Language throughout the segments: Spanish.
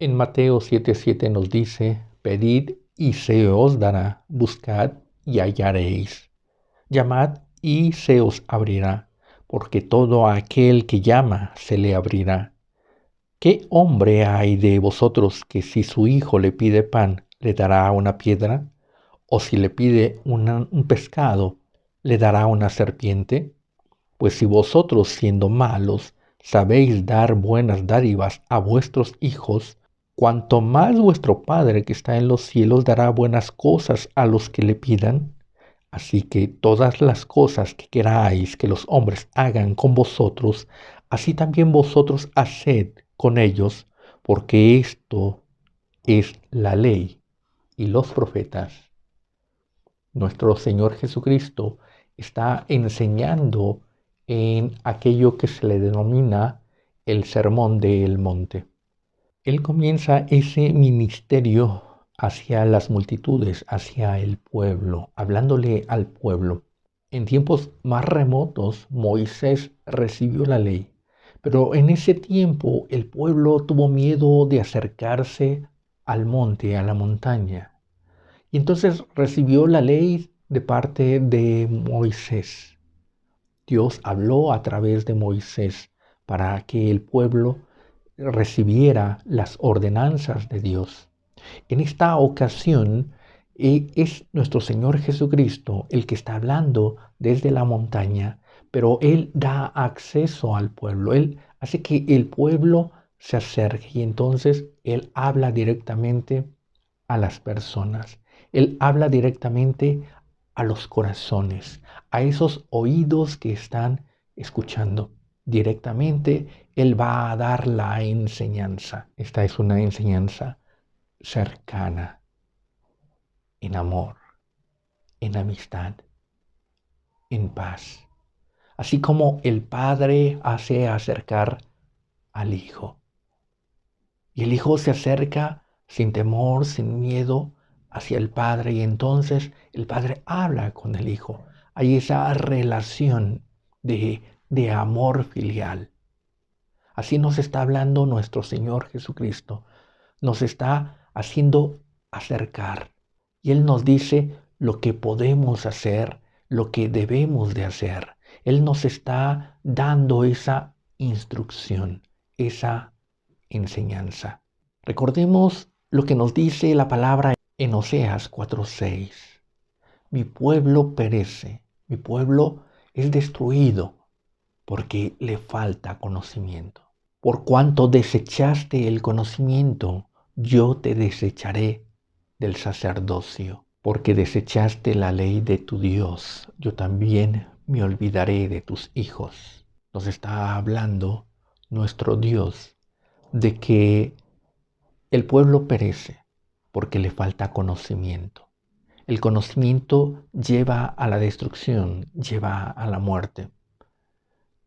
En Mateo 7:7 nos dice, pedid y se os dará, buscad y hallaréis, llamad y se os abrirá, porque todo aquel que llama se le abrirá. ¿Qué hombre hay de vosotros que si su hijo le pide pan, le dará una piedra? ¿O si le pide un pescado, le dará una serpiente? Pues si vosotros, siendo malos, sabéis dar buenas dádivas a vuestros hijos, cuanto más vuestro Padre que está en los cielos dará buenas cosas a los que le pidan. Así que todas las cosas que queráis que los hombres hagan con vosotros, así también vosotros haced con ellos, porque esto es la ley y los profetas. Nuestro Señor Jesucristo está enseñando en aquello que se le denomina el Sermón del Monte. Él comienza ese ministerio hacia las multitudes, hacia el pueblo, hablándole al pueblo. En tiempos más remotos, Moisés recibió la ley, pero en ese tiempo el pueblo tuvo miedo de acercarse al monte, a la montaña. Y entonces recibió la ley de parte de Moisés. Dios habló a través de Moisés para que el pueblo recibiera las ordenanzas de Dios. En esta ocasión es nuestro Señor Jesucristo el que está hablando desde la montaña, pero Él da acceso al pueblo. Él hace que el pueblo se acerque y entonces Él habla directamente a las personas. Él habla directamente a los corazones, a esos oídos que están escuchando. Directamente Él va a dar la enseñanza. Esta es una enseñanza cercana, en amor, en amistad, en paz. Así como el Padre hace acercar al Hijo. Y el Hijo se acerca sin temor, sin miedo hacia el Padre y entonces el Padre habla con el Hijo. Hay esa relación de amor filial. Así nos está hablando nuestro Señor Jesucristo. Nos está haciendo acercar. Y Él nos dice lo que podemos hacer, lo que debemos de hacer. Él nos está dando esa instrucción, esa enseñanza. Recordemos lo que nos dice la palabra en Oseas 4:6. Mi pueblo perece, mi pueblo es destruido porque le falta conocimiento. Por cuanto desechaste el conocimiento, yo te desecharé del sacerdocio. Porque desechaste la ley de tu Dios, yo también me olvidaré de tus hijos. Nos está hablando nuestro Dios de que el pueblo perece porque le falta conocimiento. El conocimiento lleva a la destrucción, lleva a la muerte.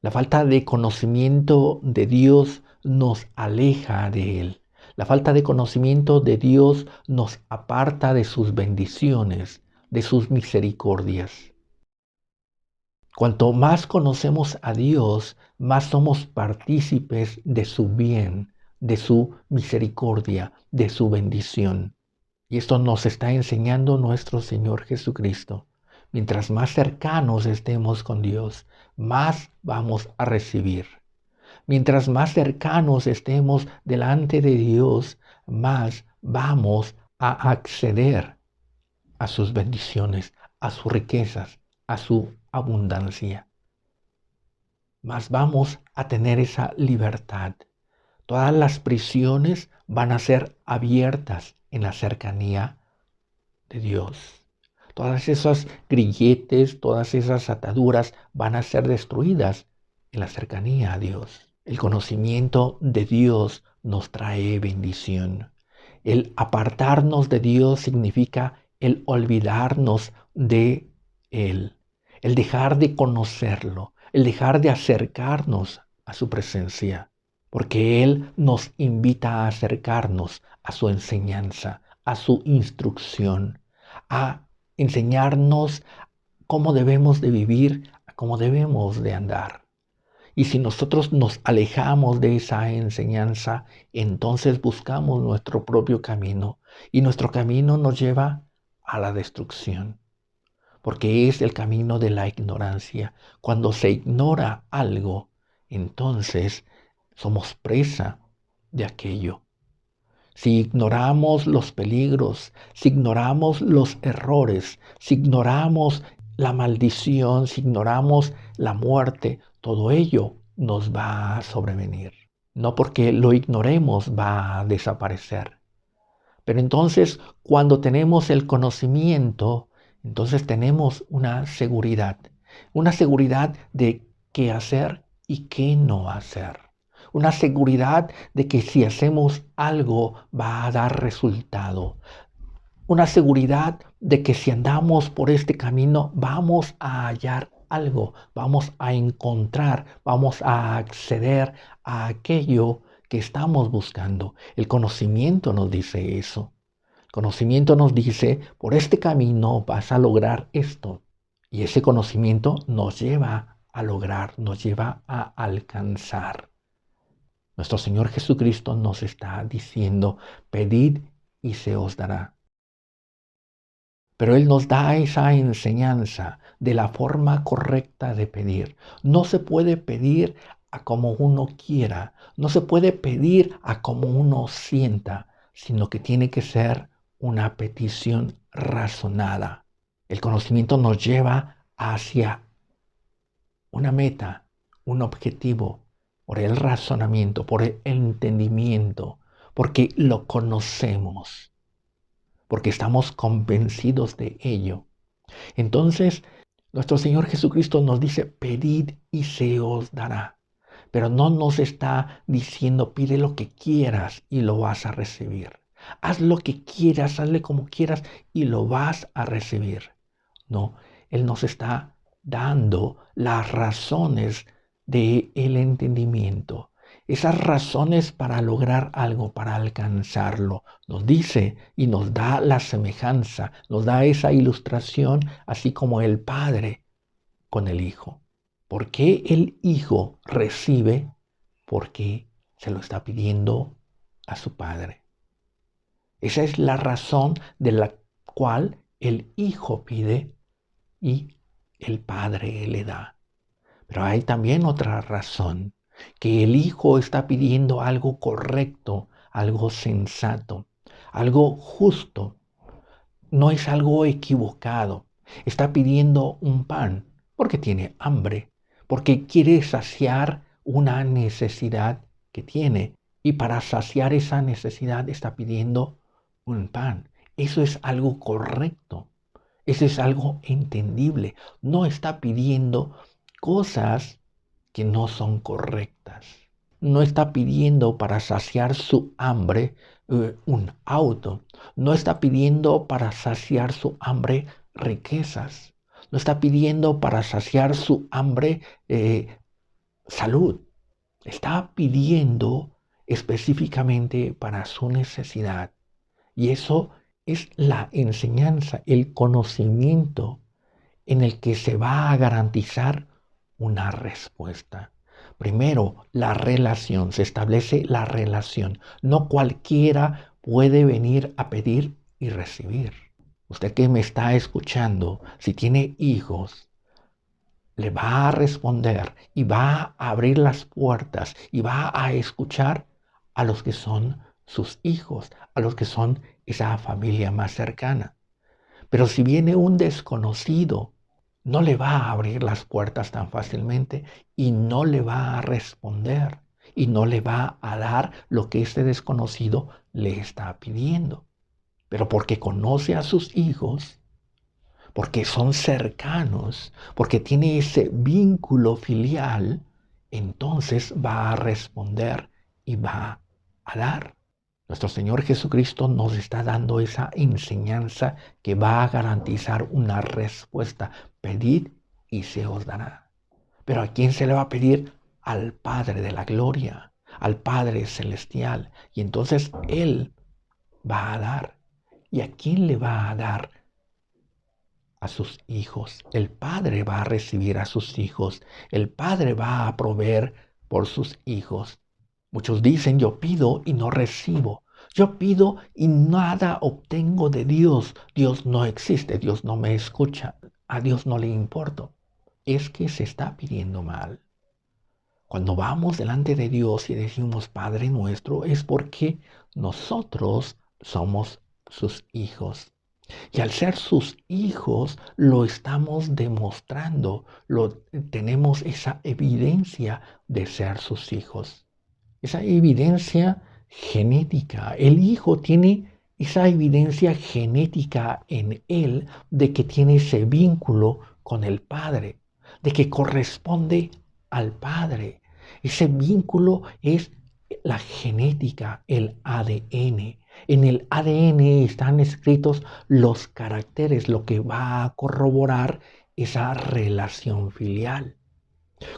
La falta de conocimiento de Dios nos aleja de Él. La falta de conocimiento de Dios nos aparta de sus bendiciones, de sus misericordias. Cuanto más conocemos a Dios, más somos partícipes de su bien, de su misericordia, de su bendición. Y esto nos está enseñando nuestro Señor Jesucristo. Mientras más cercanos estemos con Dios, más vamos a recibir. Mientras más cercanos estemos delante de Dios, más vamos a acceder a sus bendiciones, a sus riquezas, a su abundancia. Más vamos a tener esa libertad. Todas las prisiones van a ser abiertas en la cercanía de Dios. Todas esas grilletes, todas esas ataduras van a ser destruidas en la cercanía a Dios. El conocimiento de Dios nos trae bendición. El apartarnos de Dios significa el olvidarnos de Él, el dejar de conocerlo, el dejar de acercarnos a su presencia, porque Él nos invita a acercarnos a su enseñanza, a su instrucción, a enseñarnos cómo debemos de vivir, cómo debemos de andar. Y si nosotros nos alejamos de esa enseñanza, entonces buscamos nuestro propio camino y nuestro camino nos lleva a la destrucción, porque es el camino de la ignorancia. Cuando se ignora algo, entonces somos presa de aquello. Si ignoramos los peligros, si ignoramos los errores, si ignoramos la maldición, si ignoramos la muerte, todo ello nos va a sobrevenir. No porque lo ignoremos va a desaparecer. Pero entonces, cuando tenemos el conocimiento, entonces tenemos una seguridad de qué hacer y qué no hacer. Una seguridad de que si hacemos algo va a dar resultado. Una seguridad de que si andamos por este camino vamos a hallar algo, vamos a encontrar, vamos a acceder a aquello que estamos buscando. El conocimiento nos dice eso. El conocimiento nos dice, por este camino vas a lograr esto. Y ese conocimiento nos lleva a lograr, nos lleva a alcanzar. Nuestro Señor Jesucristo nos está diciendo, pedid y se os dará. Pero Él nos da esa enseñanza de la forma correcta de pedir. No se puede pedir a como uno quiera, no se puede pedir a como uno sienta, sino que tiene que ser una petición razonada. El conocimiento nos lleva hacia una meta, un objetivo, por el razonamiento, por el entendimiento, porque lo conocemos, porque estamos convencidos de ello. Entonces, nuestro Señor Jesucristo nos dice, pedid y se os dará. Pero no nos está diciendo, pide lo que quieras y lo vas a recibir. Haz lo que quieras, hazle como quieras y lo vas a recibir. No, Él nos está dando las razones del entendimiento, esas razones para lograr algo, para alcanzarlo. Nos dice y nos da la semejanza, nos da esa ilustración, así como el Padre con el Hijo. ¿Por qué el Hijo recibe? Porque se lo está pidiendo a su Padre. Esa es la razón de la cual el Hijo pide y el Padre le da. Pero hay también otra razón, que el Hijo está pidiendo algo correcto, algo sensato, algo justo. No es algo equivocado. Está pidiendo un pan porque tiene hambre, porque quiere saciar una necesidad que tiene. Y para saciar esa necesidad está pidiendo un pan. Eso es algo correcto. Eso es algo entendible. No está pidiendo cosas que no son correctas. No está pidiendo para saciar su hambre un auto. No está pidiendo para saciar su hambre riquezas. No está pidiendo para saciar su hambre salud. Está pidiendo específicamente para su necesidad. Y eso es la enseñanza, el conocimiento en el que se va a garantizar una respuesta. Primero, la relación, se establece la relación. No cualquiera puede venir a pedir y recibir. Usted que me está escuchando, si tiene hijos, le va a responder y va a abrir las puertas y va a escuchar a los que son sus hijos, a los que son esa familia más cercana. Pero si viene un desconocido, no le va a abrir las puertas tan fácilmente y no le va a responder y no le va a dar lo que este desconocido le está pidiendo. Pero porque conoce a sus hijos, porque son cercanos, porque tiene ese vínculo filial, entonces va a responder y va a dar. Nuestro Señor Jesucristo nos está dando esa enseñanza que va a garantizar una respuesta. Pedid y se os dará. Pero ¿a quién se le va a pedir? Al Padre de la gloria, al Padre celestial. Y entonces Él va a dar. ¿Y a quién le va a dar? a sus hijos. El Padre va a recibir a sus hijos. El Padre va a proveer por sus hijos. Muchos dicen, yo pido y no recibo. Yo pido y nada obtengo de Dios. Dios no existe, Dios no me escucha, a Dios no le importo. Es que se está pidiendo mal. Cuando vamos delante de Dios y decimos Padre nuestro, es porque nosotros somos sus hijos. Y al ser sus hijos, lo estamos demostrando, tenemos esa evidencia de ser sus hijos. Esa evidencia genética. El hijo tiene esa evidencia genética en él de que tiene ese vínculo con el Padre, de que corresponde al Padre. Ese vínculo es la genética, el ADN. En el ADN están escritos los caracteres, lo que va a corroborar esa relación filial.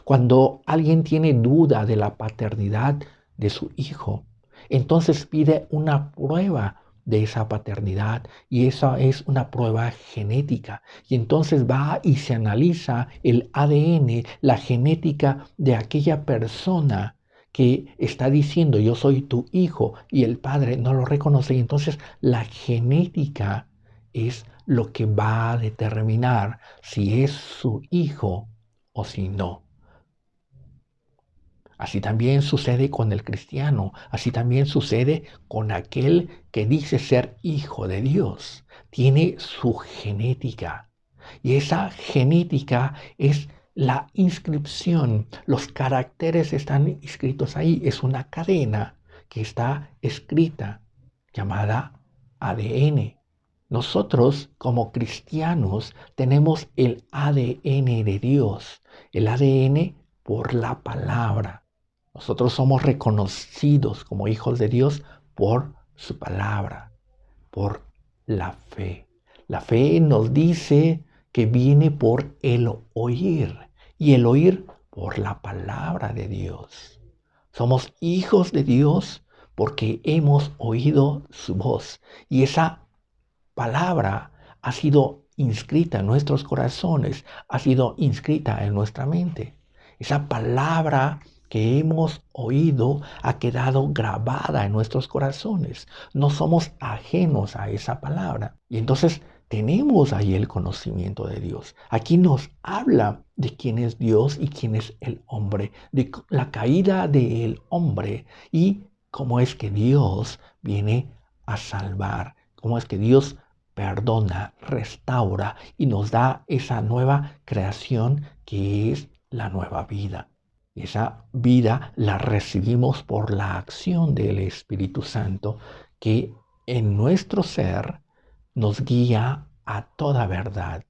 Cuando alguien tiene duda de la paternidad de su hijo, entonces pide una prueba de esa paternidad y esa es una prueba genética. Y entonces va y se analiza el ADN, la genética de aquella persona que está diciendo yo soy tu hijo y el padre no lo reconoce. Y entonces la genética es lo que va a determinar si es su hijo o si no. Así también sucede con el cristiano, así también sucede con aquel que dice ser hijo de Dios. Tiene su genética y esa genética es la inscripción, los caracteres están inscritos ahí, es una cadena que está escrita llamada ADN. Nosotros como cristianos tenemos el ADN de Dios, el ADN por la palabra. Nosotros somos reconocidos como hijos de Dios por su palabra, por la fe. La fe nos dice que viene por el oír y el oír por la palabra de Dios. Somos hijos de Dios porque hemos oído su voz y esa palabra ha sido inscrita en nuestros corazones, ha sido inscrita en nuestra mente. Esa palabra que hemos oído ha quedado grabada en nuestros corazones. No somos ajenos a esa palabra. Y entonces tenemos ahí el conocimiento de Dios. Aquí nos habla de quién es Dios y quién es el hombre, de la caída del hombre y cómo es que Dios viene a salvar, cómo es que Dios perdona, restaura y nos da esa nueva creación que es la nueva vida. Esa vida la recibimos por la acción del Espíritu Santo que en nuestro ser nos guía a toda verdad.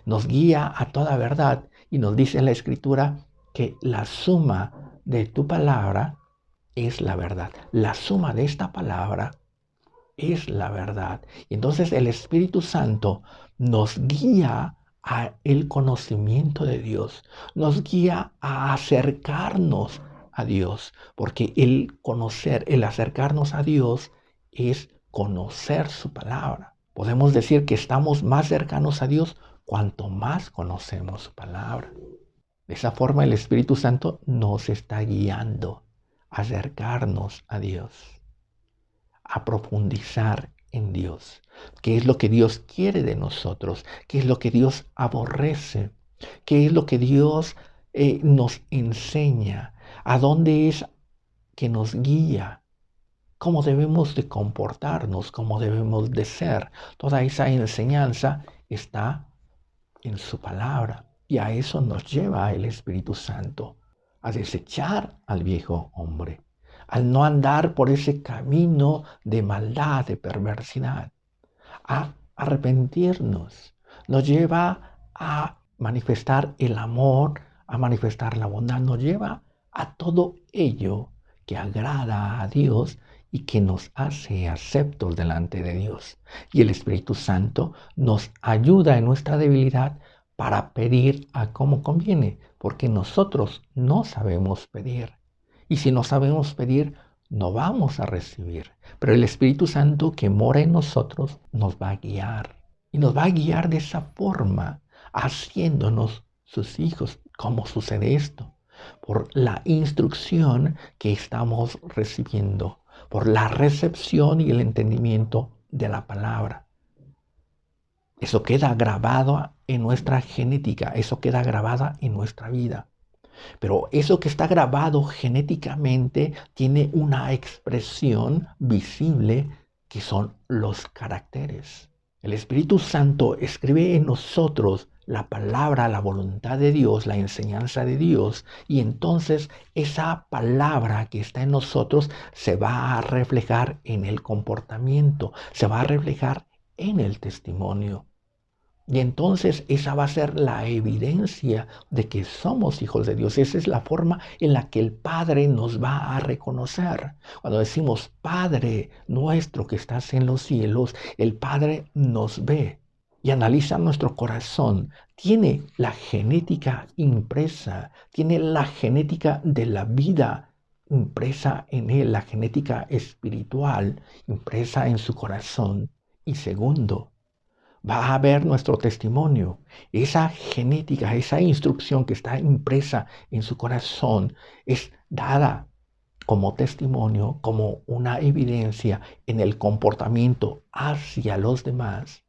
Nos guía a toda verdad y nos dice en la Escritura que la suma de tu palabra es la verdad. La suma de esta palabra es la verdad. Y entonces el Espíritu Santo nos guía a el conocimiento de Dios, nos guía a acercarnos a Dios, porque el conocer, el acercarnos a Dios es conocer su palabra. Podemos decir que estamos más cercanos a Dios cuanto más conocemos su palabra. De esa forma el Espíritu Santo nos está guiando a acercarnos a Dios, a profundizar en Dios. ¿Qué es lo que Dios quiere de nosotros? ¿Qué es lo que Dios aborrece? ¿Qué es lo que Dios nos enseña? ¿A dónde es que nos guía? ¿Cómo debemos de comportarnos? ¿Cómo debemos de ser? Toda esa enseñanza está en su palabra. Y a eso nos lleva el Espíritu Santo, a desechar al viejo hombre, al no andar por ese camino de maldad, de perversidad, a arrepentirnos. Nos lleva a manifestar el amor, a manifestar la bondad, nos lleva a todo ello que agrada a Dios y que nos hace aceptos delante de Dios. Y el Espíritu Santo nos ayuda en nuestra debilidad para pedir a como conviene, porque nosotros no sabemos pedir. Y si no sabemos pedir, no vamos a recibir. Pero el Espíritu Santo que mora en nosotros nos va a guiar. y nos va a guiar de esa forma, haciéndonos sus hijos. ¿Cómo sucede esto? Por la instrucción que estamos recibiendo, por la recepción y el entendimiento de la palabra. Eso queda grabado en nuestra genética, eso queda grabado en nuestra vida. Pero eso que está grabado genéticamente tiene una expresión visible que son los caracteres. El Espíritu Santo escribe en nosotros la palabra, la voluntad de Dios, la enseñanza de Dios, y entonces esa palabra que está en nosotros se va a reflejar en el comportamiento, se va a reflejar en el testimonio. Y entonces esa va a ser la evidencia de que somos hijos de Dios. Esa es la forma en la que el Padre nos va a reconocer. Cuando decimos Padre nuestro que estás en los cielos, el Padre nos ve y analiza nuestro corazón. Tiene la genética impresa, tiene la genética de la vida impresa en él, la genética espiritual impresa en su corazón. Y segundo, va a ver nuestro testimonio, esa genética, esa instrucción que está impresa en su corazón es dada como testimonio, como una evidencia en el comportamiento hacia los demás,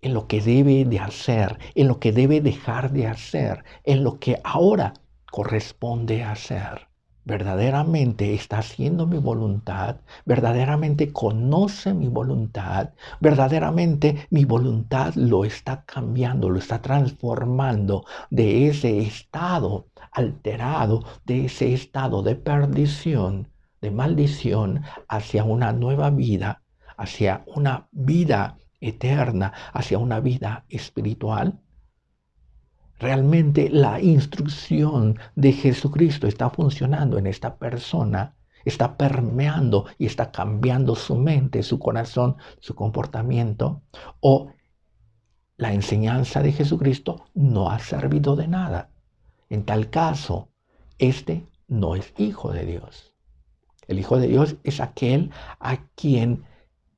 en lo que debe de hacer, en lo que debe dejar de hacer, en lo que ahora corresponde hacer. Verdaderamente está haciendo mi voluntad, verdaderamente conoce mi voluntad, verdaderamente mi voluntad lo está cambiando, lo está transformando de ese estado alterado, de ese estado de perdición, de maldición, hacia una nueva vida, hacia una vida eterna, hacia una vida espiritual. Realmente la instrucción de Jesucristo está funcionando en esta persona, está permeando y está cambiando su mente, su corazón, su comportamiento, o la enseñanza de Jesucristo no ha servido de nada. En tal caso, este no es hijo de Dios. El hijo de Dios es aquel a quien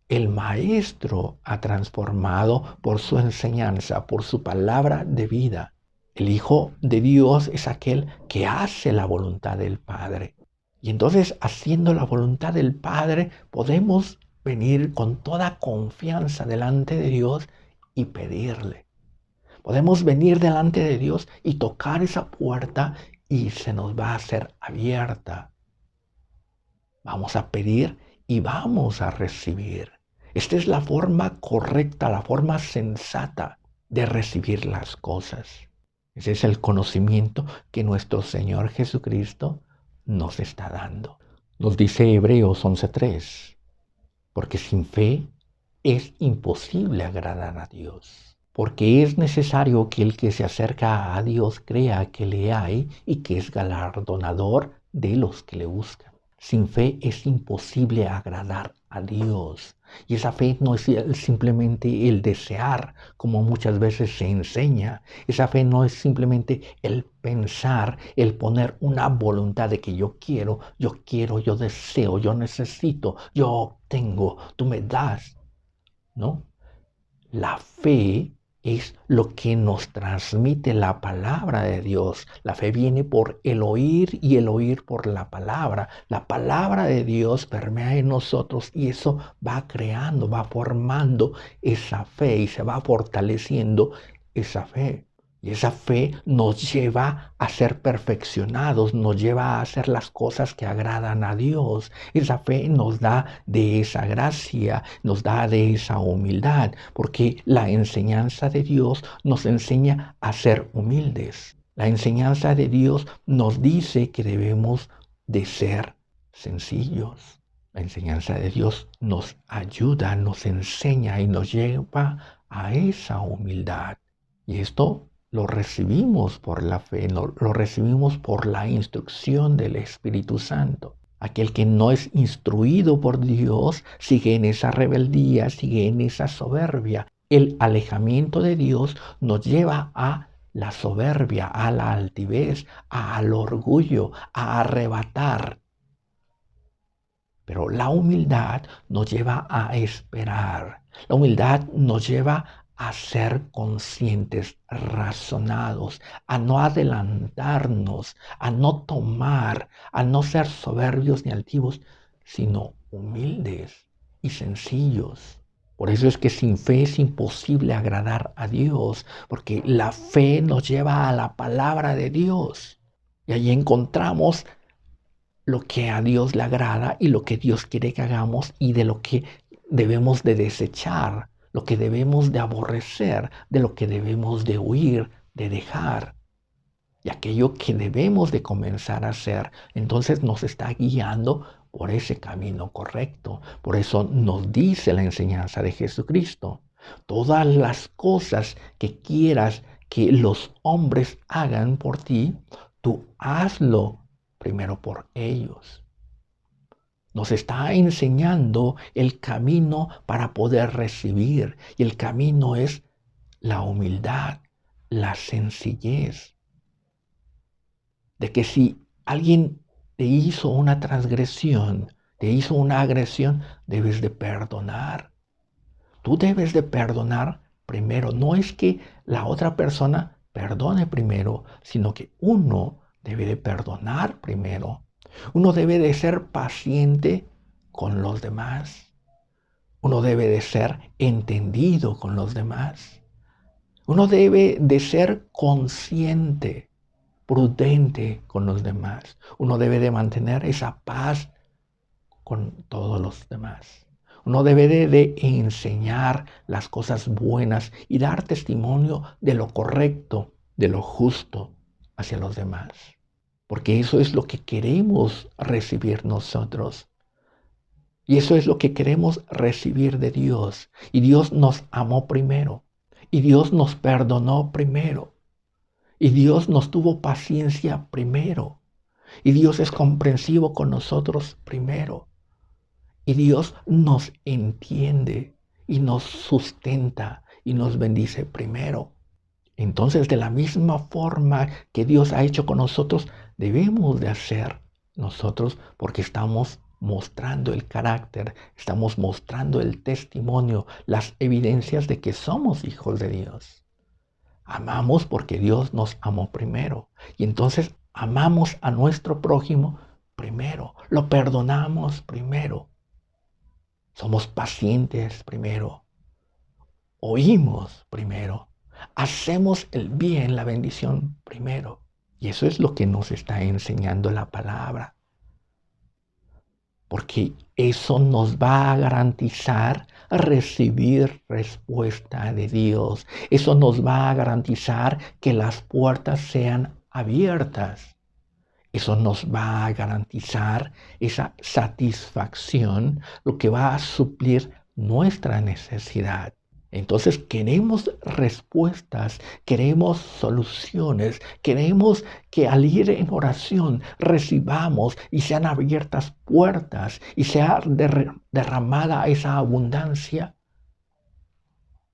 el Maestro ha transformado por su enseñanza, por su palabra de vida. El Hijo de Dios es aquel que hace la voluntad del Padre. Y entonces, haciendo la voluntad del Padre, podemos venir con toda confianza delante de Dios y pedirle. Podemos venir delante de Dios y tocar esa puerta y se nos va a hacer abierta. Vamos a pedir y vamos a recibir. Esta es la forma correcta, la forma sensata de recibir las cosas. Ese es el conocimiento que nuestro Señor Jesucristo nos está dando. Nos dice Hebreos 11:3, porque sin fe es imposible agradar a Dios, porque es necesario que el que se acerca a Dios crea que le hay y que es galardonador de los que le buscan. Sin fe es imposible agradar a Dios. Y esa fe no es simplemente el desear, como muchas veces se enseña. Esa fe no es simplemente el pensar, el poner una voluntad de que yo quiero, yo deseo, yo necesito, yo obtengo, tú me das. ¿No? La fe es lo que nos transmite la palabra de Dios. La fe viene por el oír y el oír por la palabra. La palabra de Dios permea en nosotros y eso va creando, va formando esa fe y se va fortaleciendo esa fe. Y esa fe nos lleva a ser perfeccionados, nos lleva a hacer las cosas que agradan a Dios. Esa fe nos da de esa gracia, nos da de esa humildad, porque la enseñanza de Dios nos enseña a ser humildes. La enseñanza de Dios nos dice que debemos de ser sencillos. La enseñanza de Dios nos ayuda, nos enseña y nos lleva a esa humildad. Y esto lo recibimos por la fe, lo recibimos por la instrucción del Espíritu Santo. Aquel que no es instruido por Dios sigue en esa rebeldía, sigue en esa soberbia. El alejamiento de Dios nos lleva a la soberbia, a la altivez, al orgullo, a arrebatar. Pero la humildad nos lleva a esperar. La humildad nos lleva a ser conscientes, razonados, a no adelantarnos, a no tomar, a no ser soberbios ni altivos, sino humildes y sencillos. Por eso es que sin fe es imposible agradar a Dios, porque la fe nos lleva a la palabra de Dios. Y ahí encontramos lo que a Dios le agrada y lo que Dios quiere que hagamos y de lo que debemos de desechar, lo que debemos de aborrecer, de lo que debemos de huir, de dejar. Y aquello que debemos de comenzar a hacer, entonces nos está guiando por ese camino correcto. Por eso nos dice la enseñanza de Jesucristo. Todas las cosas que quieras que los hombres hagan por ti, tú hazlo primero por ellos. Nos está enseñando el camino para poder recibir. Y el camino es la humildad, la sencillez. De que si alguien te hizo una transgresión, te hizo una agresión, debes de perdonar. Tú debes de perdonar primero. No es que la otra persona perdone primero, sino que uno debe de perdonar primero. Uno debe de ser paciente con los demás. Uno debe de ser entendido con los demás. Uno debe de ser consciente, prudente con los demás. Uno debe de mantener esa paz con todos los demás. Uno debe de enseñar las cosas buenas y dar testimonio de lo correcto, de lo justo hacia los demás. Porque eso es lo que queremos recibir nosotros. Y eso es lo que queremos recibir de Dios. Y Dios nos amó primero. Y Dios nos perdonó primero. Y Dios nos tuvo paciencia primero. Y Dios es comprensivo con nosotros primero. Y Dios nos entiende y nos sustenta y nos bendice primero. Entonces, de la misma forma que Dios ha hecho con nosotros, debemos de hacer nosotros porque estamos mostrando el carácter, estamos mostrando el testimonio, las evidencias de que somos hijos de Dios. Amamos porque Dios nos amó primero. Y entonces amamos a nuestro prójimo primero. Lo perdonamos primero. Somos pacientes primero. Oímos primero. Hacemos el bien, la bendición primero. Y eso es lo que nos está enseñando la palabra. Porque eso nos va a garantizar recibir respuesta de Dios. Eso nos va a garantizar que las puertas sean abiertas. Eso nos va a garantizar esa satisfacción, lo que va a suplir nuestra necesidad. Entonces queremos respuestas, queremos soluciones, queremos que al ir en oración recibamos y sean abiertas puertas y sea derramada esa abundancia.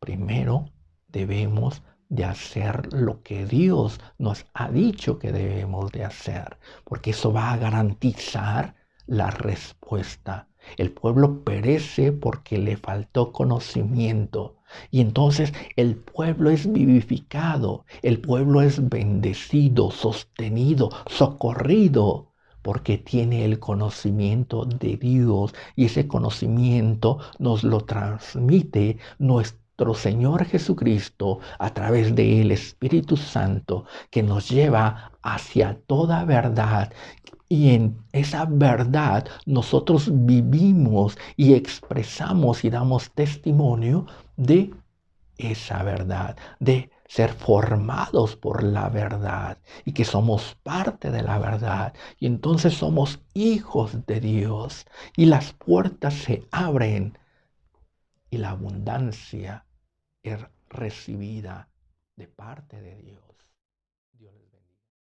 Primero debemos de hacer lo que Dios nos ha dicho que debemos de hacer, porque eso va a garantizar la respuesta. El pueblo perece porque le faltó conocimiento y entonces el pueblo es vivificado, el pueblo es bendecido, sostenido, socorrido, porque tiene el conocimiento de Dios y ese conocimiento nos lo transmite nuestro Señor Jesucristo a través del Espíritu Santo que nos lleva hacia toda verdad. Y en esa verdad nosotros vivimos y expresamos y damos testimonio de esa verdad, de ser formados por la verdad y que somos parte de la verdad. Y entonces somos hijos de Dios y las puertas se abren y la abundancia es recibida de parte de Dios.